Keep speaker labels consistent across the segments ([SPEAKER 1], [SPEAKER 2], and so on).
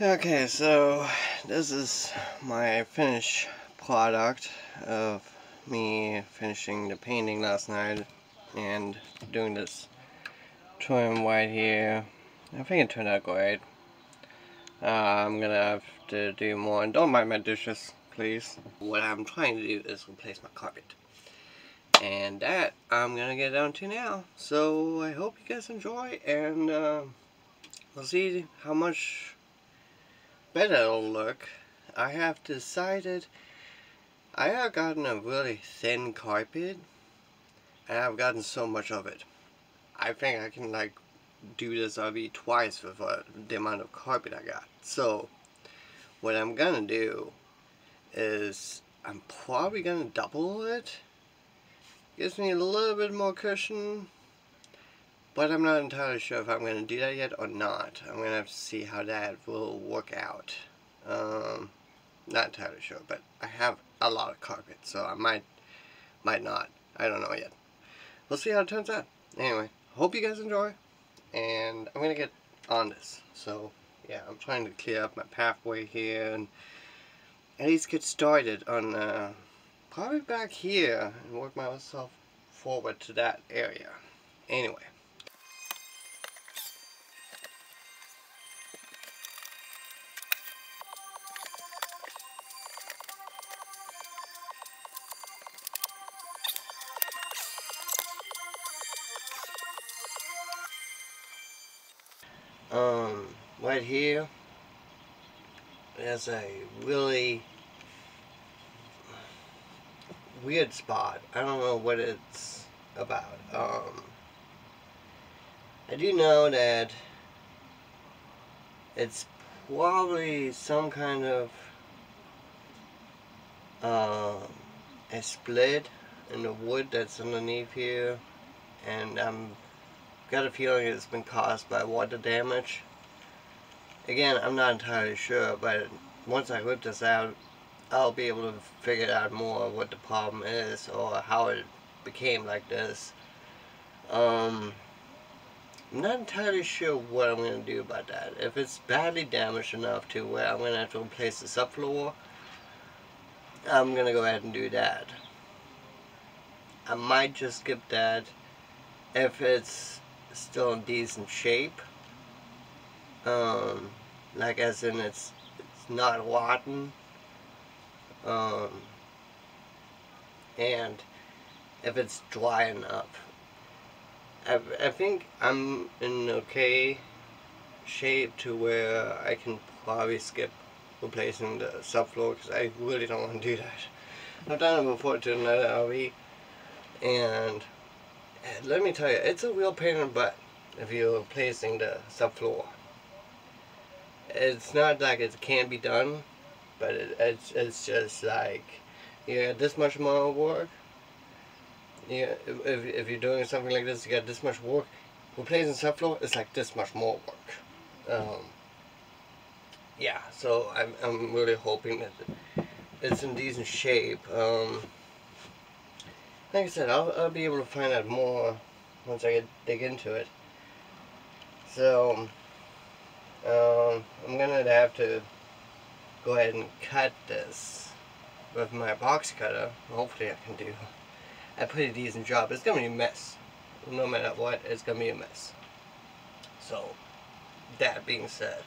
[SPEAKER 1] Okay, so this is my finished product of me finishing the painting last night and doing this trim right here. I think it turned out great. I'm gonna have to do more, and don't mind my dishes, please. What I'm trying to do is replace my carpet, and that I'm gonna get down to now. So I hope you guys enjoy, and we'll see how much better it'll look. I have decided I have gotten a really thin carpet, and I've gotten so much of it. I think I can do this RV twice with the amount of carpet I got. So what I'm gonna do is I'm probably gonna double it. Gives me a little bit more cushion, but I'm not entirely sure if I'm gonna do that yet or not. I'm gonna have to see how that will work out. Not entirely sure, but I have a lot of carpet, so I might not. I don't know yet. We'll see how it turns out. Anyway, hope you guys enjoy, and I'm gonna get on this. So yeah, I'm trying to clear up my pathway here and at least get started on probably back here and work myself forward to that area. Anyway. Right here, there's a really weird spot. I don't know what it's about. I do know that it's probably some kind of a split in the wood that's underneath here, and I'm got a feeling it's been caused by water damage. Again, I'm not entirely sure, but once I rip this out, I'll be able to figure out more what the problem is or how it became like this. I'm not entirely sure what I'm going to do about that. If it's badly damaged enough to where I'm going to have to replace the subfloor, I'm going to go ahead and do that. I might just skip that if it's still in decent shape. Like as in it's not rotten. And if it's dry enough. I think I'm in okay shape to where I can probably skip replacing the subfloor because I really don't want to do that. I've done it before to another RV, and let me tell you, it's a real pain in the butt if you're replacing the subfloor. It's not like it can't be done, but it's just like you got this much more work. Yeah, if you're doing something like this, you got this much work. Replacing subfloor is like this much more work. Yeah, so I'm really hoping that it's in decent shape. Like I said, I'll be able to find out more once I dig into it. So I'm gonna have to go ahead and cut this with my box cutter. Hopefully I can do a pretty decent job. It's gonna be a mess. No matter what, it's gonna be a mess. So, that being said,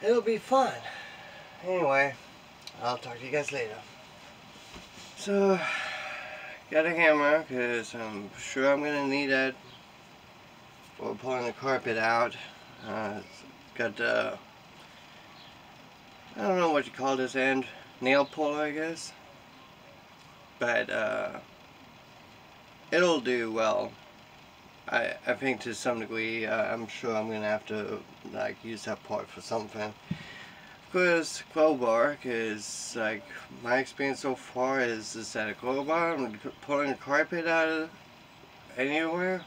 [SPEAKER 1] it'll be fun. Anyway, I'll talk to you guys later. So, got a hammer, because I'm sure I'm gonna need that for pulling the carpet out. It's got the, I don't know what you call this end, nail puller I guess. But it'll do well. I think to some degree. I'm sure I'm gonna have to use that part for something. Because crowbar is my experience so far is that a crowbar and pulling a carpet out of anywhere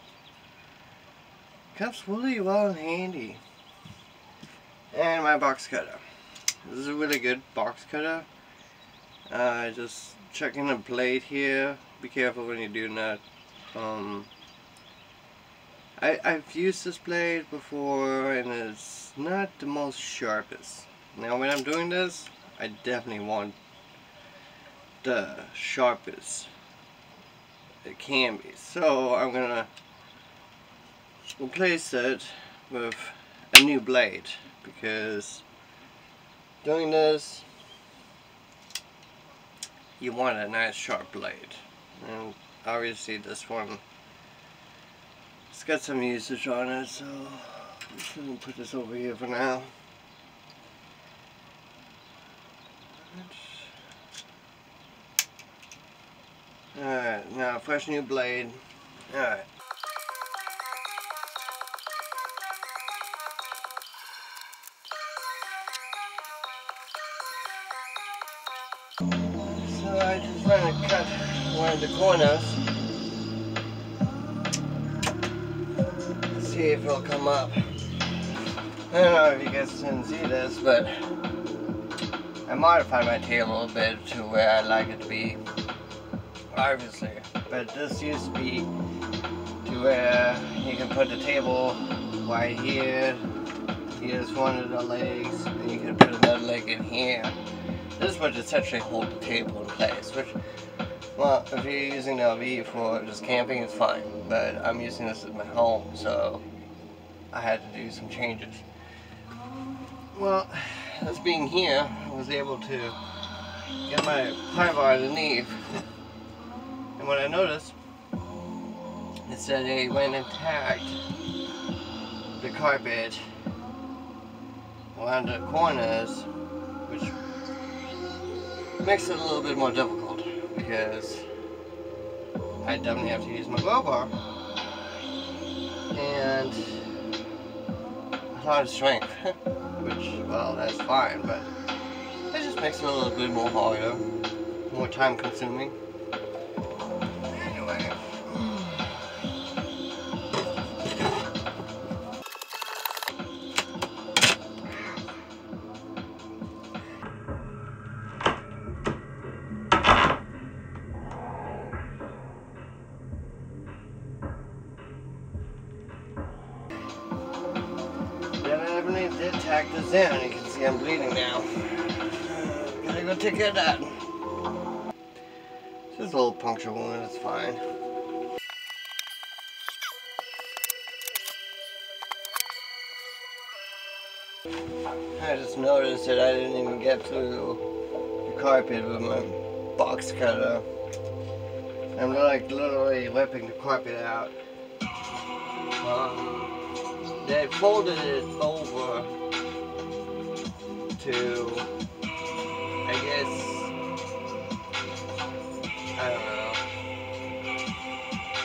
[SPEAKER 1] comes really well and handy. And my box cutter. This is a really good box cutter. Just checking the blade here. Be careful when you're doing that. I've used this blade before and it's not the most sharpest. Now when I'm doing this, I definitely want the sharpest it can be. So I'm gonna replace it with a new blade because doing this, you want a nice sharp blade. And obviously this one, it's got some usage on it, so I'm just gonna put this over here for now. Alright, now fresh new blade. Alright. So I just want to cut one of the corners. See if it'll come up. I don't know if you guys can see this, but I modified my tail a little bit to where I like it to be. Obviously, but this used to be to where you can put the table right here. Here's one of the legs, and you can put another leg in here. This would essentially hold the table in place, which, well, if you're using the RV for just camping, it's fine. But I'm using this at my home, so I had to do some changes. Well, this being here, I was able to get my plywood underneath. And what I noticed is that they went and tagged the carpet around the corners, which makes it a little bit more difficult because I definitely have to use my bow bar and a lot of strength, which, well, that's fine, but it just makes it a little bit more harder, more time consuming. Anyway. I did tack this in. You can see I'm bleeding now. Gotta go take care of that. It's just a little puncture wound, it's fine. I just noticed that I didn't even get through the carpet with my box cutter. I'm like literally ripping the carpet out. They folded it over to, I guess, I don't know.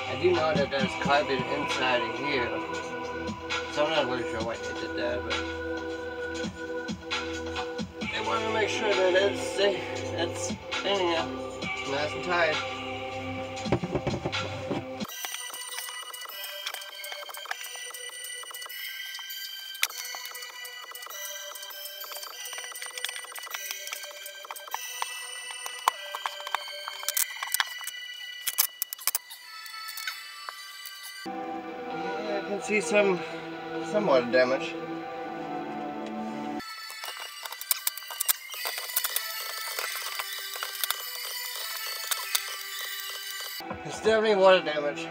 [SPEAKER 1] I do know that there's carpet inside of here, so I'm not really sure why they did that, but they wanted to make sure that it's in here, nice and tight. I can see somewhat damage. It's definitely water damage.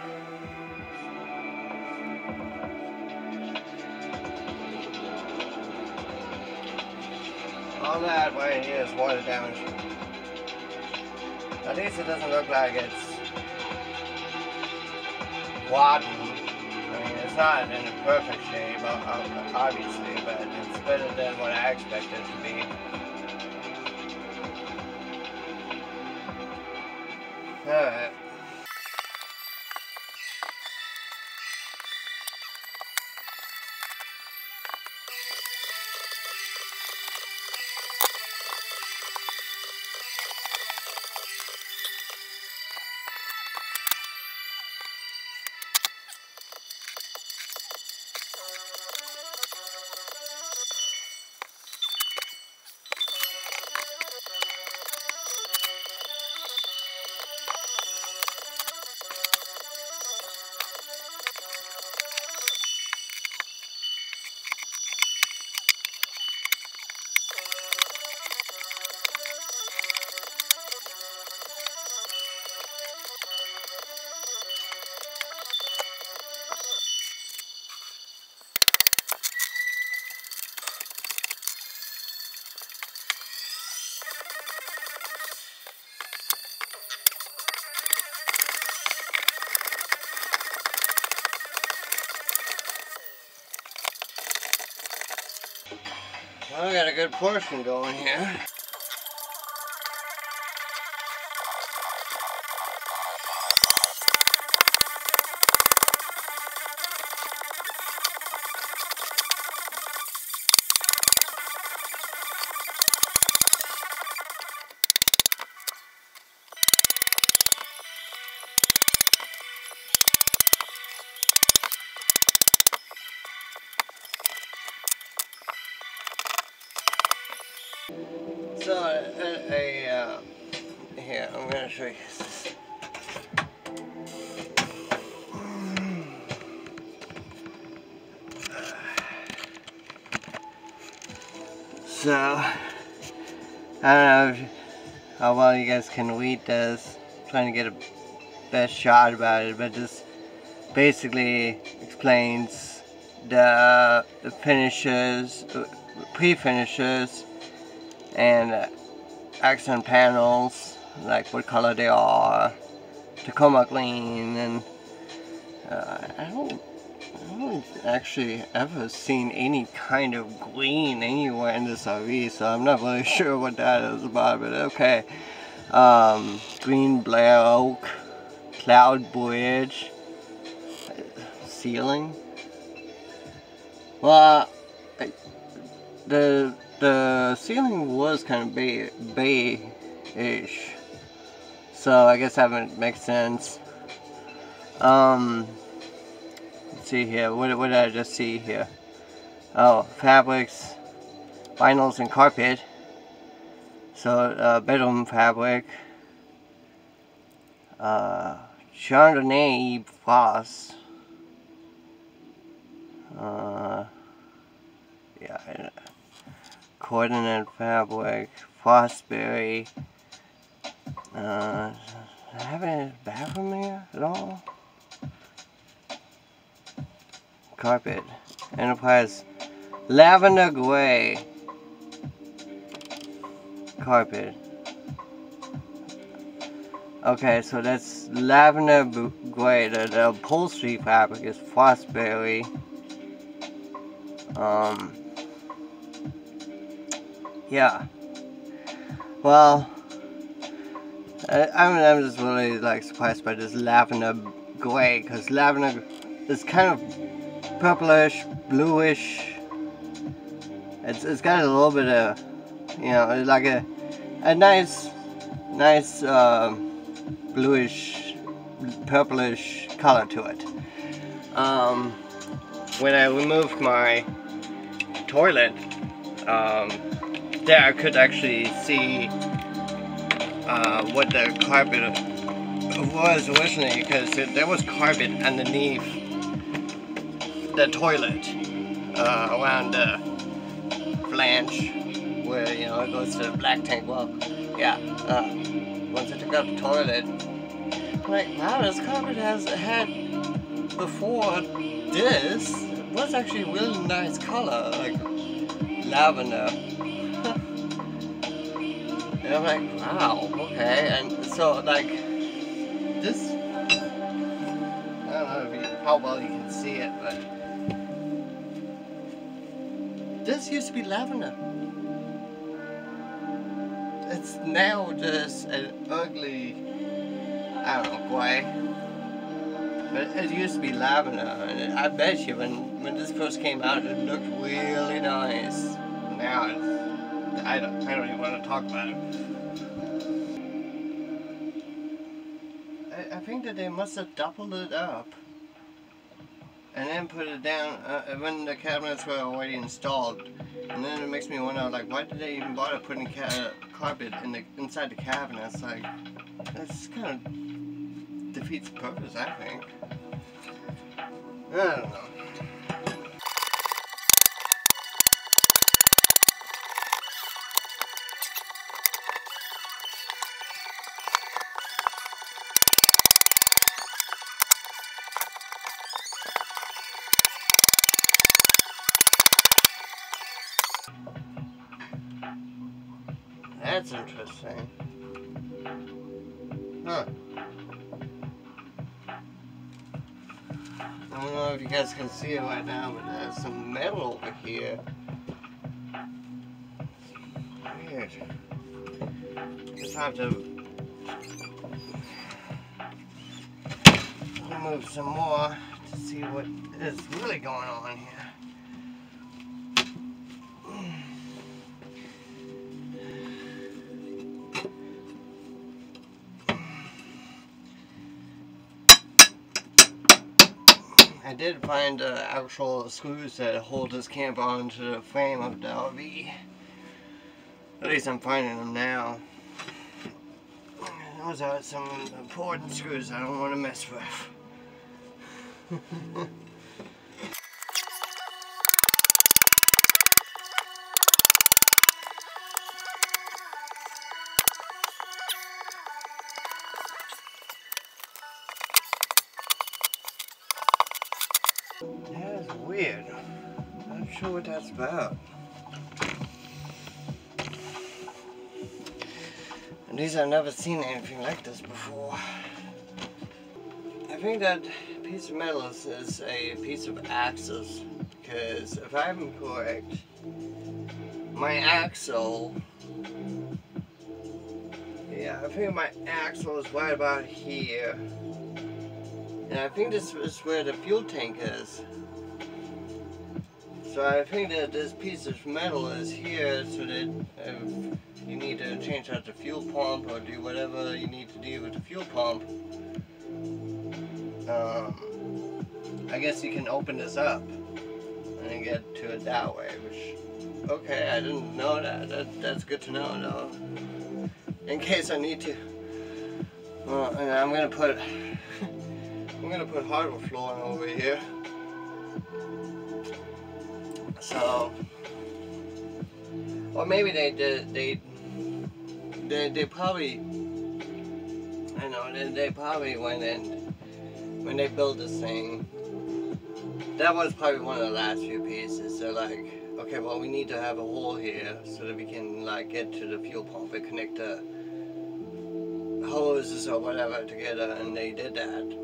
[SPEAKER 1] All that right here is water damage. At least it doesn't look like it's rotten. I mean, it's not in a perfect shape, obviously, but it's better than what I expected it to be. Alright. Well, I got a good portion going here. So, here, I'm going to show you this. So, I don't know how well you guys can read this. I'm trying to get a best shot about it, but this basically explains the finishes, pre-finishes, and accent panels, like what color they are, Tacoma Green, and I don't actually ever seen any kind of green anywhere in this RV, so I'm not really sure what that is about, but okay. Green Blair Oak, Cloud Bridge, ceiling. Well, the ceiling was kind of beige-ish, so I guess that would make sense. Let's see here. What did I just see here? Oh, fabrics, vinyls, and carpet. So bedroom fabric. Chardonnay frost. Yeah. Coordinate fabric, frostberry. Do I have a bathroom here at all? Carpet. Enterprise. Lavender gray. Carpet. Okay, so that's lavender gray. The upholstery fabric is frostberry. Yeah. Well, I'm just really like surprised by this lavender gray, because lavender is kind of purplish, bluish. It's got a little bit of, you know, like a nice bluish, purplish color to it. When I removed my toilet, there I could actually see what the carpet was originally, because there was carpet underneath the toilet, around the flange where, you know, it goes to the black tank. Well, yeah, once I took out the toilet, I'm like, wow, this carpet has had, before this, it was actually a really nice color, like lavender. And I'm like, wow, okay. And so, like, this, I don't know how well you can see it, but this used to be lavender. It's now just an ugly, I don't know, gray. But it used to be lavender, and I bet you when this first came out, it looked really nice. Now it's, I don't even want to talk about it. I think that they must have doubled it up and then put it down when the cabinets were already installed. And then it makes me wonder, like, why did they even bother putting carpet inside the cabinets? Like, that's kind of defeats the purpose, I think. I don't know. That's interesting. Huh. I don't know if you guys can see it right now, but there's some metal over here. weird. Just have to remove some more to see what is really going on here. I did find actual screws that hold this camper onto the frame of the RV. At least I'm finding them now. Those are some important screws I don't want to mess with. That is weird. I'm not sure what that's about. At least I've never seen anything like this before. I think that piece of metal is a piece of axis, because if I'm correct, my axle, yeah, I think my axle is right about here. And I think this is where the fuel tank is. So I think that this piece of metal is here so that if you need to change out the fuel pump or do whatever you need to do with the fuel pump, I guess you can open this up and then get to it that way, which, okay, I didn't know that. That's good to know, though. In case I need to. Well, and I'm gonna put hardwood flooring over here. So, or maybe they probably, I know, they probably went in, when they built this thing, that was probably one of the last few pieces. They're like, okay, well, we need to have a hole here so that we can like get to the fuel pump and connect the hoses or whatever together, and they did that.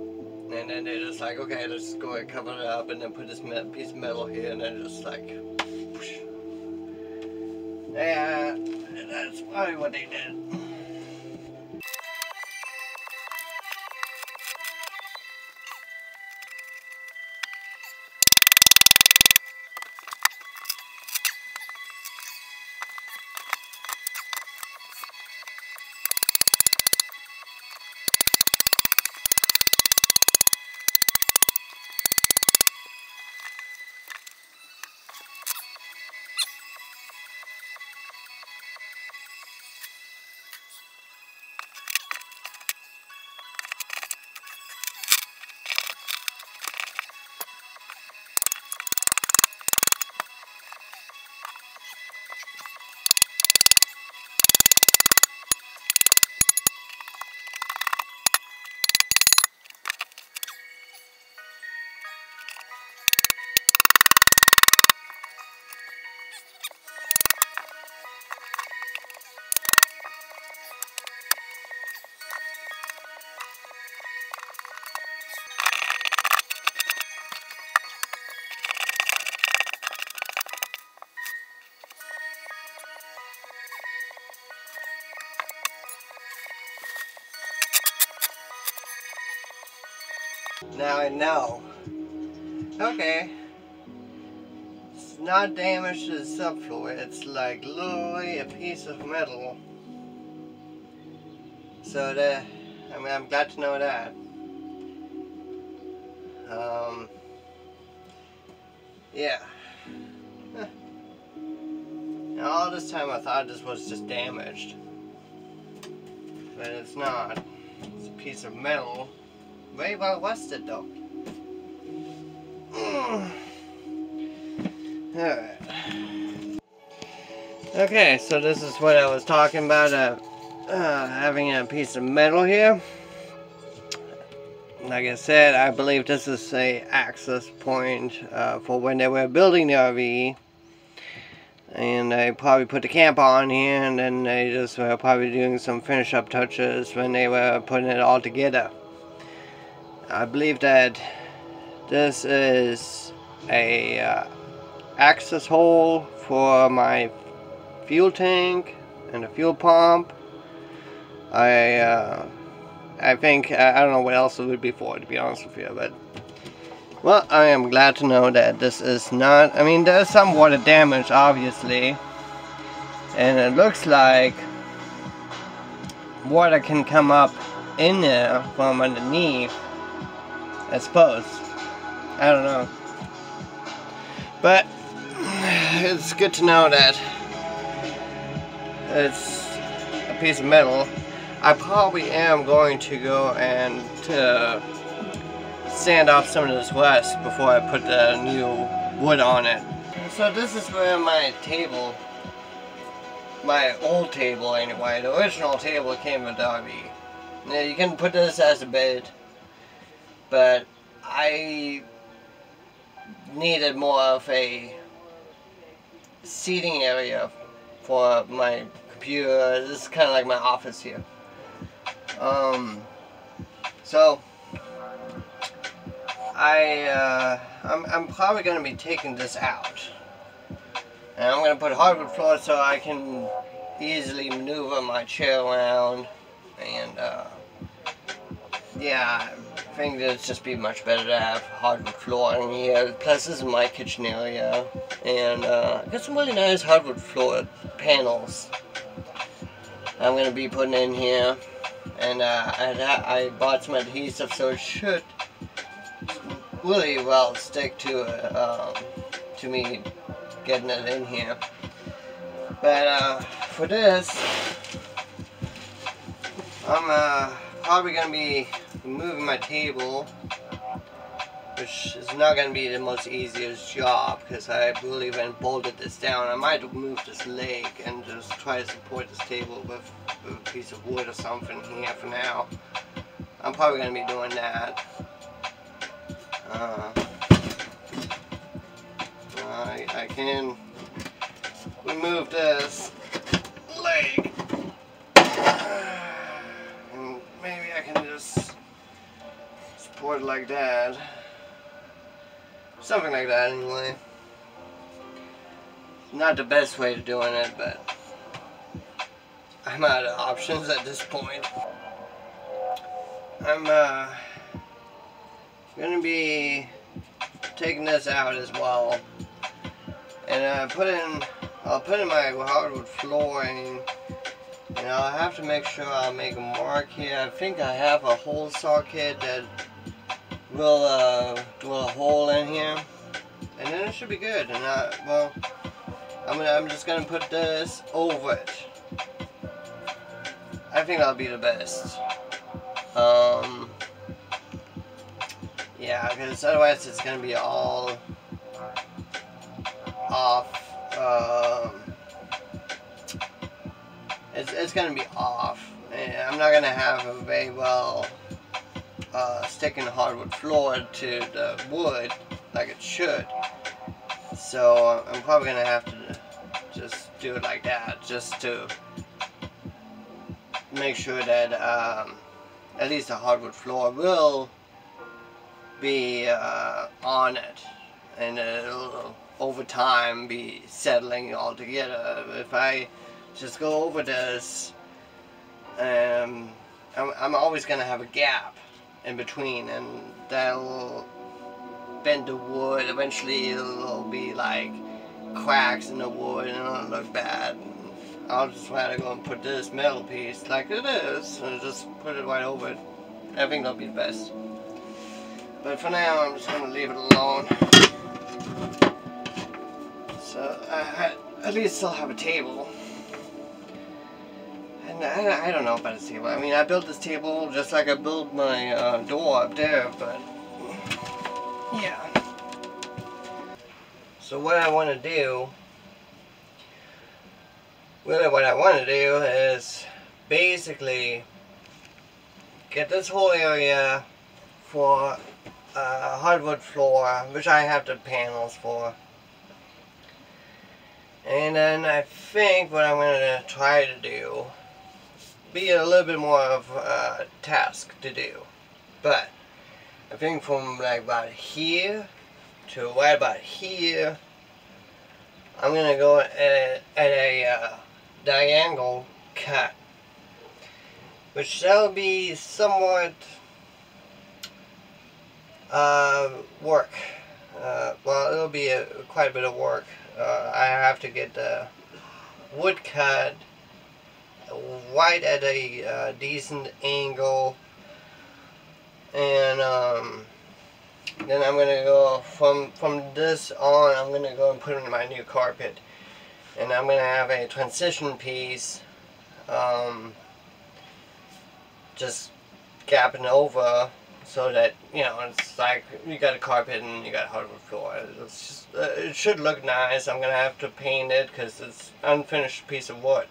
[SPEAKER 1] And then they're just like, okay, let's go and cover it up and then put this piece of metal here, and then just like, whoosh. Yeah, that's probably what they did. Now I know. Okay. It's not damaged to the subfloor. It's like literally a piece of metal. So that, I mean, I'm glad to know that. Yeah. Now all this time I thought this was just damaged. But it's not. It's a piece of metal. Very well rusted though. Alright. Okay, so this is what I was talking about, having a piece of metal here. Like I said, I believe this is a access point for when they were building the RV. And they probably put the camper on here, and then they just were probably doing some finish up touches when they were putting it all together. I believe that this is a access hole for my fuel tank, and a fuel pump. I think, I don't know what else it would be for, to be honest with you, but well, I am glad to know that this is not, I mean, there's some water damage, obviously, and it looks like water can come up in there from underneath, I suppose. I don't know. But it's good to know that it's a piece of metal. I probably am going to go and sand off some of this rust before I put the new wood on it. So this is where my table, my old table anyway, the original table came with Derby. Now you can put this as a bed, but I needed more of a seating area for my computer. This is kind of like my office here. So I'm probably going to be taking this out, and I'm going to put hardwood floor so I can easily maneuver my chair around, and yeah, I think it'd just be much better to have hardwood flooring here. Plus, this is my kitchen area, and I got some really nice hardwood floor panels I'm going to be putting in here, and I bought some adhesive so it should really well stick to me getting it in here. But for this, I'm probably going to be moving my table, which is not going to be the most easiest job because I believe I bolted this down. I might move this leg and just try to support this table with a piece of wood or something here for now. I'm probably going to be doing that. I can remove this leg, and maybe I can just support it like that, something like that anyway. Not the best way of doing it, but I'm out of options at this point. I'm gonna be taking this out as well, and I'll put in my hardwood flooring, and I'll have to make sure I'll make a mark here. I think I have a hole socket that will drill a hole in here, and then it should be good. And well, I'm just gonna put this over it. I think that'll be the best. Yeah, because otherwise it's gonna be all off. It's gonna be off. And I'm not gonna have a very well sticking hardwood floor to the wood like it should. So I'm probably gonna have to just do it like that, just to make sure that at least the hardwood floor will be on it, and it'll over time be settling all together. If I just go over this, I'm always gonna have a gap in between, and that'll bend the wood. Eventually it'll be like cracks in the wood and it'll look bad. I'll just try to go and put this metal piece like it is and just put it right over it. I think that'll be the best. But for now, I'm just going to leave it alone. So I at least still have a table. And I don't know about this table. I mean, I built this table just like I built my door up there, but yeah. So what I want to do, really what I want to do is basically get this whole area for hardwood floor, which I have the panels for. And then I think what I'm going to try to do, be a little bit more of a task to do. But I think from like about here to right about here, I'm going to go at a diagonal cut, which that'll be somewhat work. Well, it'll be quite a bit of work. I have to get the wood cut right at a decent angle, and then I'm gonna go from this on. I'm gonna go and put in my new carpet, and I'm gonna have a transition piece, just gapping over, so that, you know, it's like you got a carpet and you got hardwood floor. It's just, it should look nice. I'm gonna have to paint it because it's an unfinished piece of wood.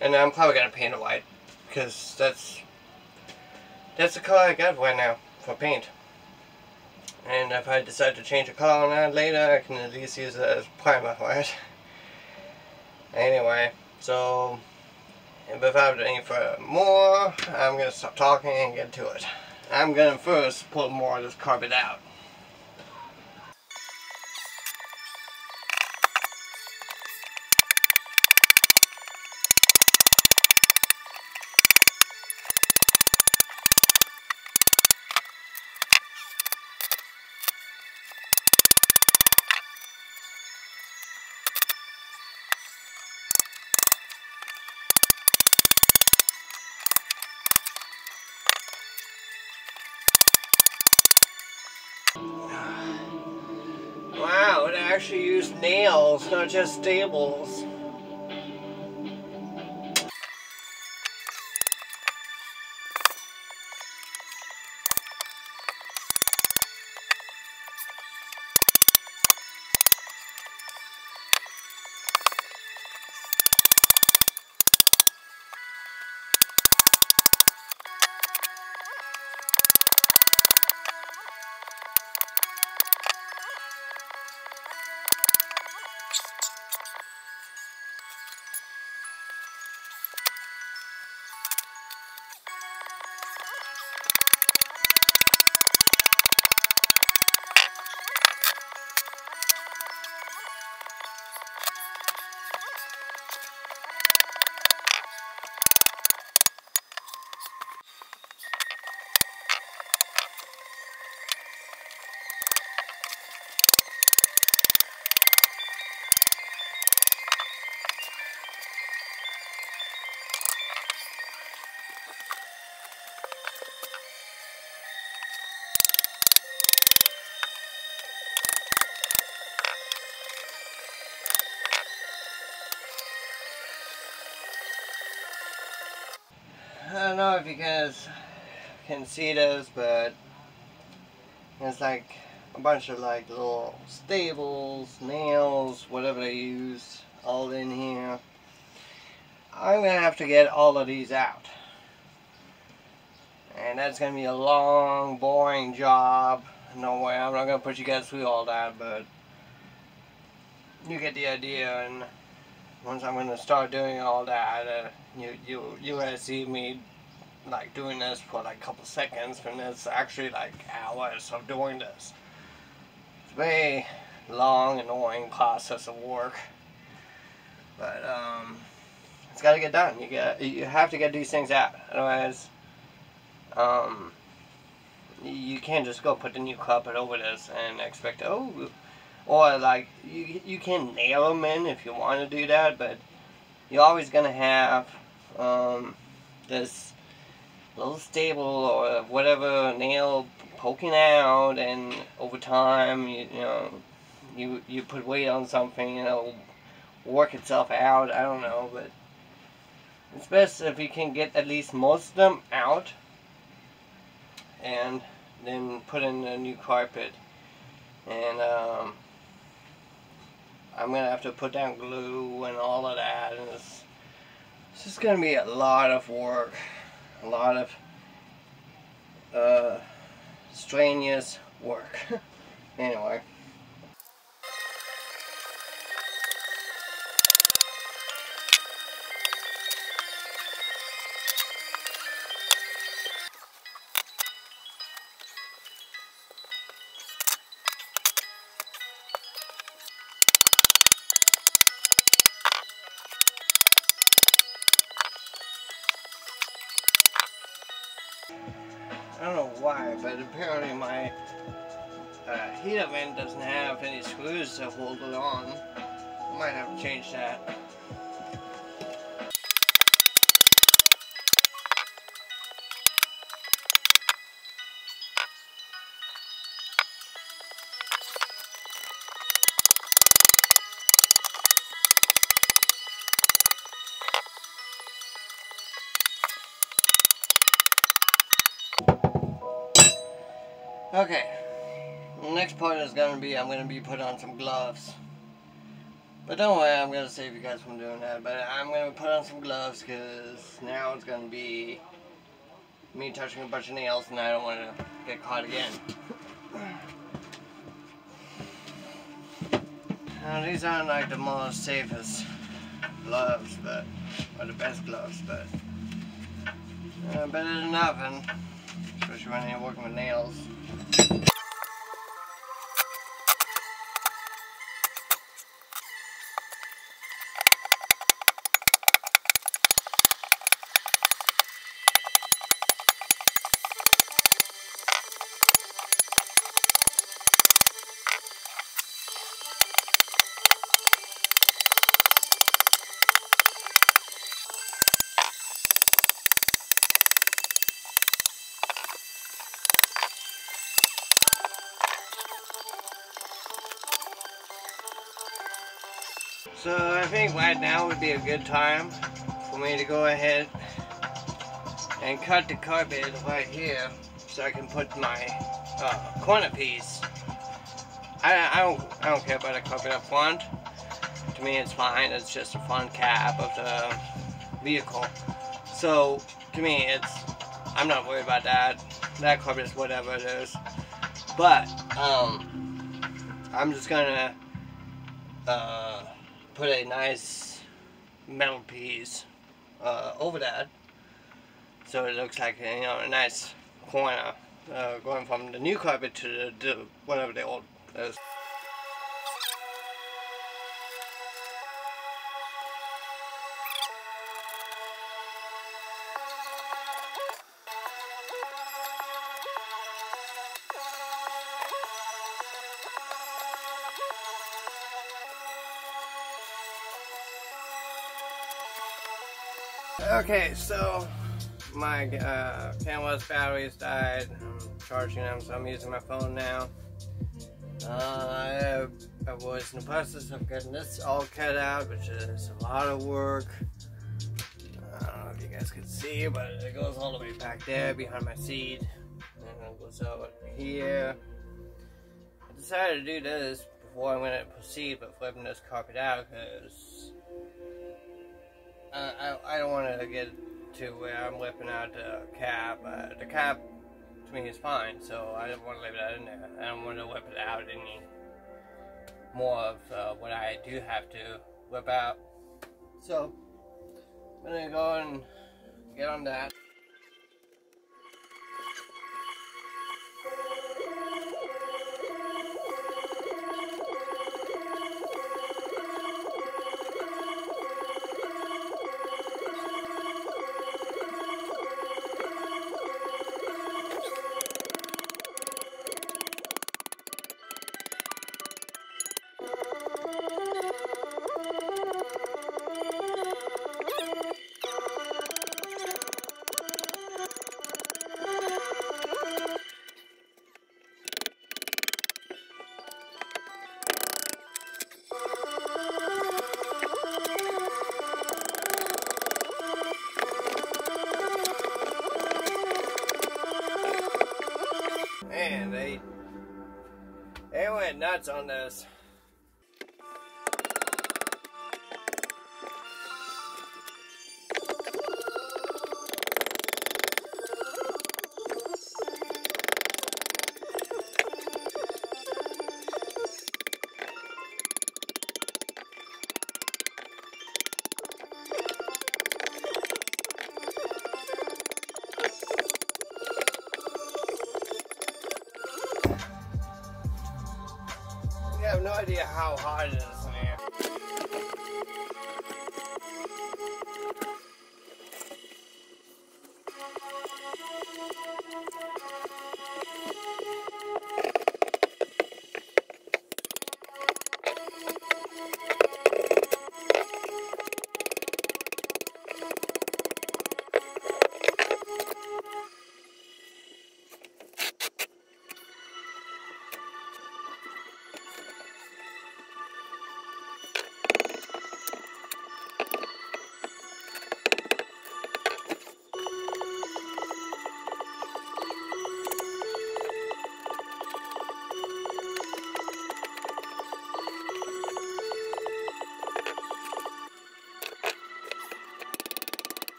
[SPEAKER 1] And I'm probably gonna paint it white because that's the color I got right now for paint. And if I decide to change the color on that later, I can at least use it as primer, right? Anyway, so without any further more, I'm gonna stop talking and get to it. I'm gonna first pull more of this carpet out. Wow, it actually used nails, not just staples. I don't know if you guys can see this, but there's like a bunch of like little staples, nails, whatever they use, all in here. I'm gonna have to get all of these out, and that's gonna be a long, boring job. No way, I'm not gonna put you guys through all that, but you get the idea. And once I'm gonna start doing all that, you gonna see me like doing this for like a couple seconds, and it's actually like hours of doing this. It's a very long, annoying process of work, but it's got to get done. You have to get these things out, otherwise you can't just go put the new carpet over this and expect, oh, or like you can nail them in if you want to do that, but you're always gonna have this little stable or whatever nail poking out, and over time you put weight on something and it'll work itself out. I don't know, but it's best if you can get at least most of them out and then put in a new carpet. And I'm gonna have to put down glue and all of that, and it's just gonna be a lot of work, a lot of strenuous work. Anyway. don't know why, but apparently my heater vent doesn't have any screws to hold it on. I might have to change that. Okay, the next part is I'm gonna be putting on some gloves. But don't worry, I'm gonna save you guys from doing that. But I'm gonna put on some gloves because now it's gonna be me touching a bunch of nails and I don't want to get caught again. Now these aren't like the most safest gloves, or the best gloves, but better than nothing, especially when you're working with nails. So I think right now would be a good time for me to go ahead and cut the carpet right here so I can put my corner piece. I don't care about the carpet up front. To me it's fine, it's just a front cap of the vehicle. So to me I'm not worried about that. That carpet is whatever it is. But I'm just gonna put a nice metal piece over that, so it looks like a nice corner going from the new carpet to the whatever the old is. Okay, so my camera's batteries died. I'm charging them, so I'm using my phone now. I was in the process of getting this all cut out, which is a lot of work. I don't know if you guys can see, but it goes all the way back there behind my seat, and it goes out here. I decided to do this before I'm going to proceed with flipping this carpet out, because I don't want to get to where I'm whipping out the cap. The cap to me is fine, so I don't want to leave that in there. I don't want to whip it out any more of what I do have to whip out. So I'm gonna go and get on that. Man, they went nuts on this. I have no idea how hot it is in here.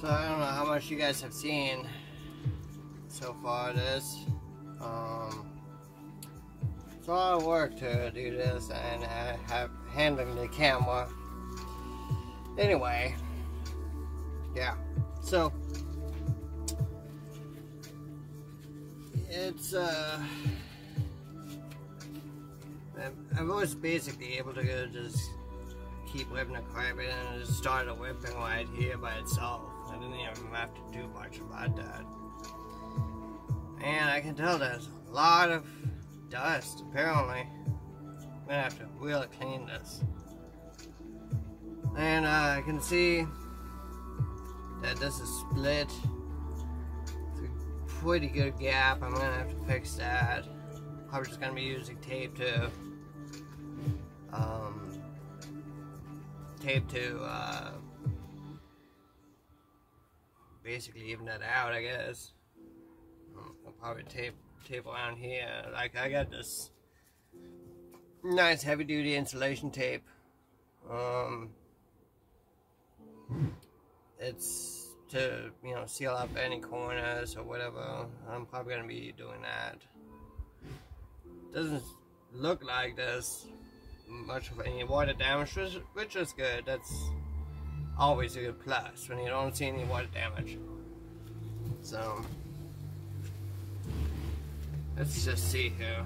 [SPEAKER 1] So I don't know how much you guys have seen so far this. It's a lot of work to do this, and I have handling the camera. Anyway, yeah. So it's I was basically able to just keep whipping the carpet, and it just started whipping right here by itself. I didn't even have to do much about that. And I can tell there's a lot of dust, apparently. I'm gonna have to really clean this. And I can see that this is split. It's a pretty good gap. I'm gonna have to fix that. Probably just gonna be using tape to basically even that out, I guess. I'll probably tape around here. Like, I got this nice heavy duty insulation tape. It's to, you know, seal up any corners or whatever. I'm probably gonna be doing that. Doesn't look like there's much of any water damage, which is good. That's always a good plus when you don't see any water damage. So let's just see here.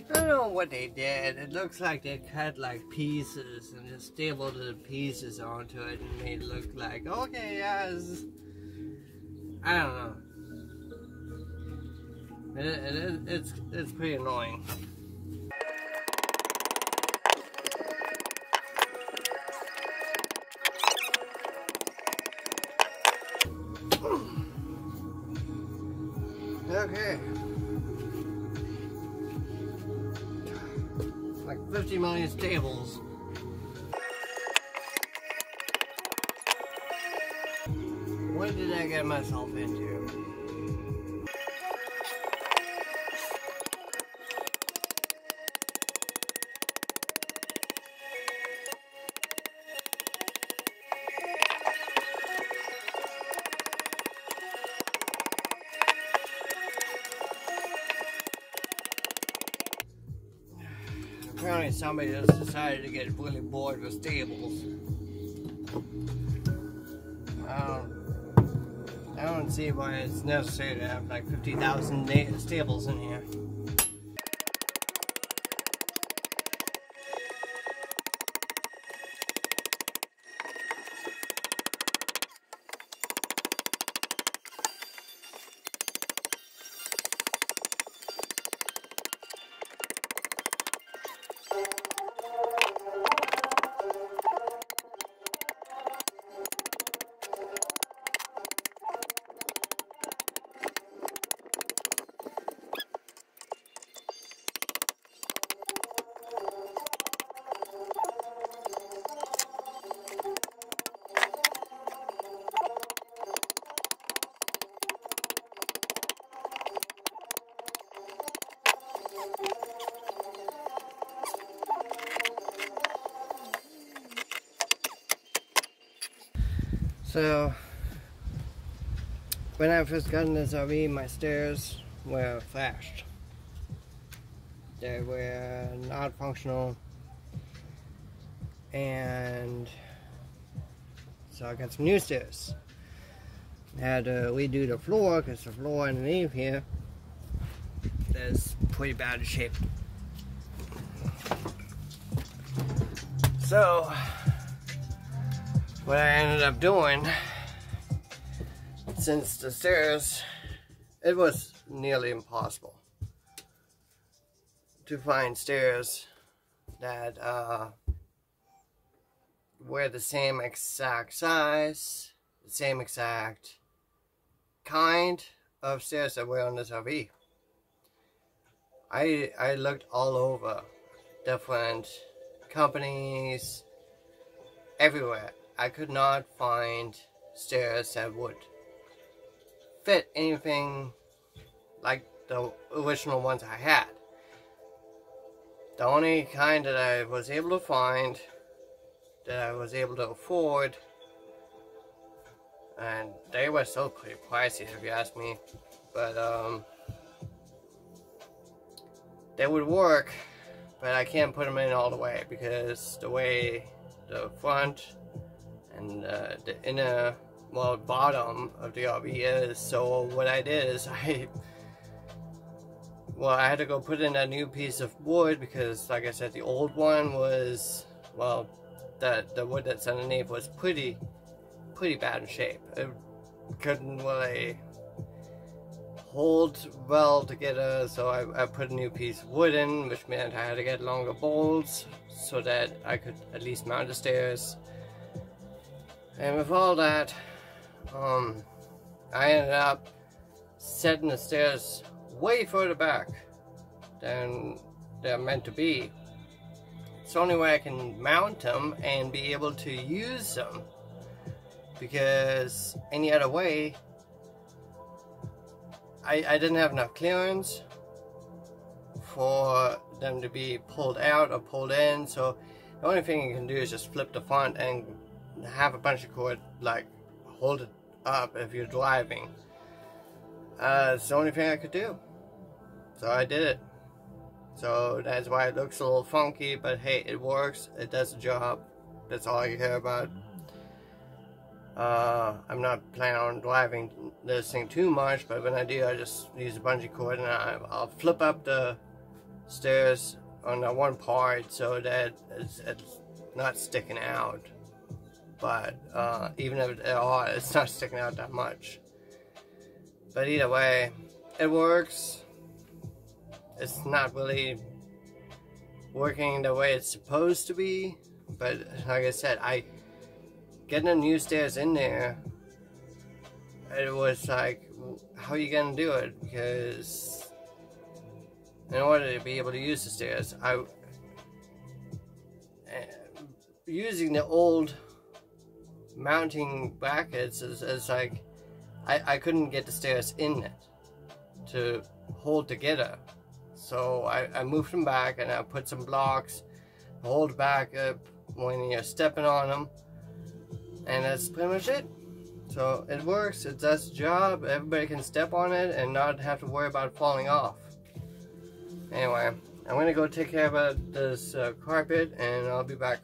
[SPEAKER 1] I don't know what they did. It looks like they cut like pieces and just stapled the pieces onto it and made it look like, okay, yeah, I don't know. It's pretty annoying. Okay. Like 50 million staples. What did I get myself into? Apparently somebody just decided to get really bored with staples. I don't see why it's necessary to have like 50,000 staples in here. So, when I first got in this RV, my stairs were flashed. They were not functional, and so I got some new stairs. I had to redo the floor because the floor underneath here is pretty bad shape. So, what I ended up doing, since the stairs, it was nearly impossible to find stairs that were the same exact size, the same exact kind of stairs that were on this RV. I looked all over, different companies, everywhere, I could not find stairs that would fit anything like the original ones I had. The only kind that I was able to find, that I was able to afford, and they were still pretty pricey if you ask me, but they would work, but I can't put them in all the way because the way the front and the inner, well, bottom of the RV is. So what I did is I had to go put in a new piece of wood because, like I said, the old one was, well, the wood that's underneath was pretty bad in shape. It couldn't really hold well together, so I put a new piece of wood in, which meant I had to get longer bolts so that I could at least mount the stairs. And with all that, I ended up setting the stairs way further back than they're meant to be. It's the only way I can mount them and be able to use them, because any other way I didn't have enough clearance for them to be pulled out or pulled in. So the only thing you can do is just flip the front and have a bunch of cord like hold it up if you're driving. It's the only thing I could do, so I did it. So that's why it looks a little funky, but hey, it works, it does the job. That's all I care about. I'm not planning on driving this thing too much, but when I do, I just use a bungee cord and I'll flip up the stairs on that one part so that it's not sticking out. But even if it's not sticking out that much. But either way, it works. It's not really working the way it's supposed to be, but like I said, getting the new stairs in there, it was like, how are you gonna do it? Because in order to be able to use the stairs, using the old mounting brackets is like, I couldn't get the stairs in it to hold together. So I moved them back and I put some blocks to hold back up when you're stepping on them. And that's pretty much it. So it works, it does the job, everybody can step on it and not have to worry about falling off. Anyway, I'm gonna go take care of this carpet and I'll be back.